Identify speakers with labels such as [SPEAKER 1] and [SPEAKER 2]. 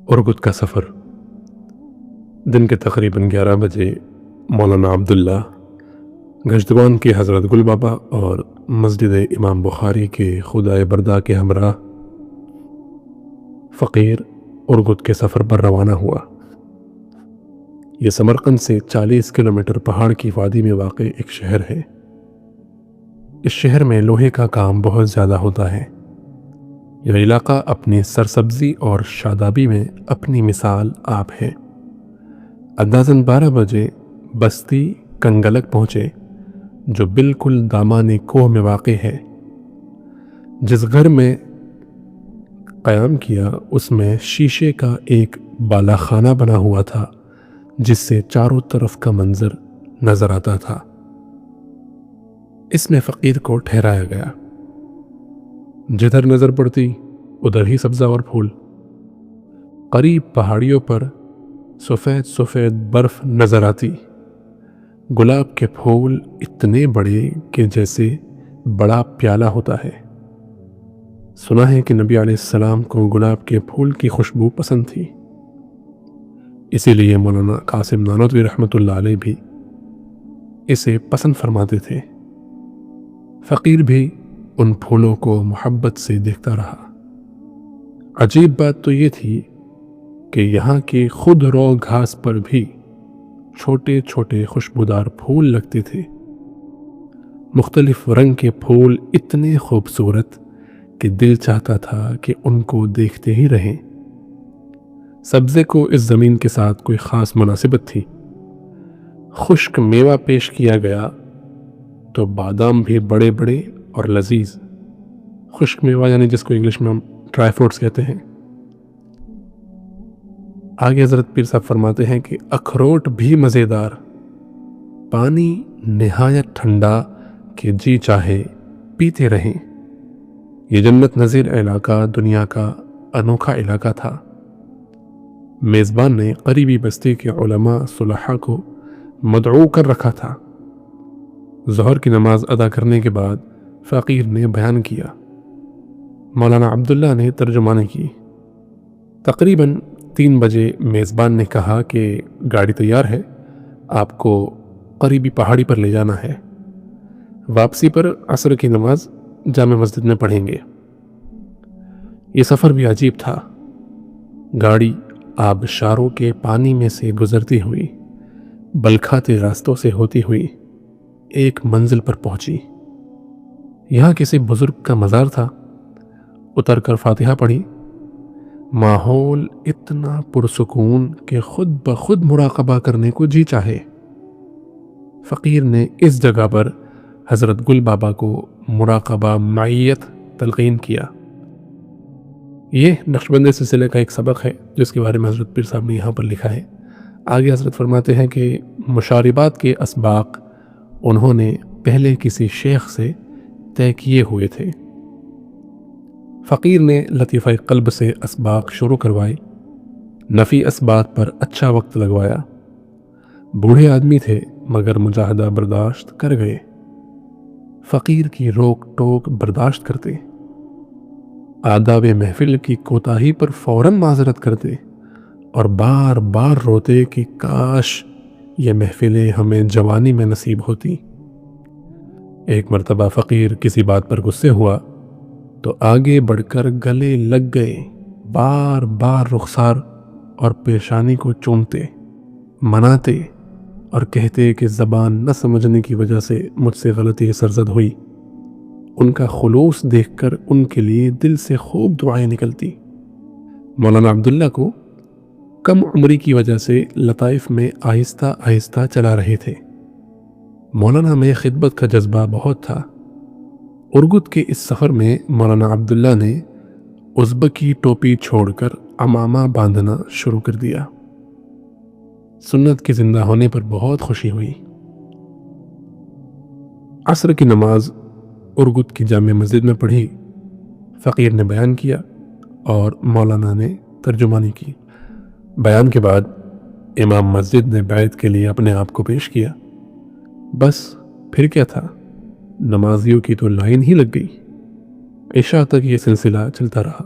[SPEAKER 1] ارگد کا سفر۔ دن کے تقریباً 11 بجے مولانا عبداللہ گجدوان کے حضرت گل بابا اور مسجد امام بخاری کے خدائے بردا کے ہمراہ فقیر ارگد کے سفر پر روانہ ہوا۔ یہ سمرقند سے 40 کلومیٹر پہاڑ کی وادی میں واقع ایک شہر ہے۔ اس شہر میں لوہے کا کام بہت زیادہ ہوتا ہے۔ یہ علاقہ اپنی سرسبزی اور شادابی میں اپنی مثال آپ ہے۔ اندازاً 12 بجے بستی کنگلک پہنچے، جو بالکل دامان کوہ میں واقع ہے۔ جس گھر میں قیام کیا اس میں شیشے کا ایک بالا خانہ بنا ہوا تھا، جس سے چاروں طرف کا منظر نظر آتا تھا۔ اس میں فقیر کو ٹھہرایا گیا۔ جدھر نظر پڑتی ادھر ہی سبزہ اور پھول۔ قریب پہاڑیوں پر سفید سفید برف نظر آتی۔ گلاب کے پھول اتنے بڑے کہ جیسے بڑا پیالہ ہوتا ہے۔ سنا ہے کہ نبی علیہ السلام کو گلاب کے پھول کی خوشبو پسند تھی، اسی لیے مولانا قاسم نانوتوی رحمۃ اللہ علیہ بھی اسے پسند فرماتے تھے۔ فقیر بھی ان پھولوں کو محبت سے دیکھتا رہا۔ عجیب بات تو یہ تھی کہ یہاں کی خود رو گھاس پر بھی چھوٹے چھوٹے خوشبودار پھول لگتے تھے۔ مختلف رنگ کے پھول اتنے خوبصورت کہ دل چاہتا تھا کہ ان کو دیکھتے ہی رہیں۔ سبزے کو اس زمین کے ساتھ کوئی خاص مناسبت تھی۔ خشک میوہ پیش کیا گیا تو بادام بھی بڑے بڑے اور لذیذ۔ خشک میوہ یعنی جس کو انگلش میں ہم ڈرائی فروٹس کہتے ہیں۔ آگے حضرت پیر صاحب فرماتے ہیں کہ اخروٹ بھی مزیدار، پانی نہایت ٹھنڈا کہ جی چاہے پیتے رہیں۔ یہ جنت نظیر علاقہ دنیا کا انوکھا علاقہ تھا۔ میزبان نے قریبی بستی کے علماء صلحاء کو مدعو کر رکھا تھا۔ ظہر کی نماز ادا کرنے کے بعد فقیر نے بیان کیا، مولانا عبداللہ نے ترجمانی کی۔ تقریباً 3 بجے میزبان نے کہا کہ گاڑی تیار ہے، آپ کو قریبی پہاڑی پر لے جانا ہے۔ واپسی پر عصر کی نماز جامع مسجد میں پڑھیں گے۔ یہ سفر بھی عجیب تھا۔ گاڑی آبشاروں کے پانی میں سے گزرتی ہوئی، بلکھاتے راستوں سے ہوتی ہوئی ایک منزل پر پہنچی۔ یہاں کسی بزرگ کا مزار تھا۔ اتر کر فاتحہ پڑھی۔ ماحول اتنا پرسکون کہ خود بخود مراقبہ کرنے کو جی چاہے۔ فقیر نے اس جگہ پر حضرت گل بابا کو مراقبہ معیت تلقین کیا۔ یہ نقشبندی سلسلے کا ایک سبق ہے جس کے بارے میں حضرت پیر صاحب نے یہاں پر لکھا ہے۔ آگے حضرت فرماتے ہیں کہ مشاربات کے اسباق انہوں نے پہلے کسی شیخ سے طے کیے ہوئے تھے۔ فقیر نے لطیفہ قلب سے اسباق شروع کروائے، نفی اسباق پر اچھا وقت لگوایا۔ بوڑھے آدمی تھے مگر مجاہدہ برداشت کر گئے۔ فقیر کی روک ٹوک برداشت کرتے، آداب محفل کی کوتاہی پر فوراً معذرت کرتے اور بار بار روتے کہ کاش یہ محفلیں ہمیں جوانی میں نصیب ہوتی۔ ایک مرتبہ فقیر کسی بات پر غصے ہوا تو آگے بڑھ کر گلے لگ گئے، بار بار رخسار اور پیشانی کو چومتے، مناتے اور کہتے کہ زبان نہ سمجھنے کی وجہ سے مجھ سے غلطی سرزد ہوئی۔ ان کا خلوص دیکھ کر ان کے لیے دل سے خوب دعائیں نکلتی۔ مولانا عبداللہ کو کم عمری کی وجہ سے لطائف میں آہستہ آہستہ چلا رہے تھے۔ مولانا میں خدمت کا جذبہ بہت تھا۔ ارگد کے اس سفر میں مولانا عبداللہ نے ازبکی ٹوپی چھوڑ کر عمامہ باندھنا شروع کر دیا۔ سنت کے زندہ ہونے پر بہت خوشی ہوئی۔ عصر کی نماز ارگد کی جامع مسجد میں پڑھی۔ فقیر نے بیان کیا اور مولانا نے ترجمانی کی۔ بیان کے بعد امام مسجد نے بیعت کے لیے اپنے آپ کو پیش کیا۔ بس پھر کیا تھا، نمازیوں کی تو لائن ہی لگ گئی۔ عشاء تک یہ سلسلہ چلتا رہا۔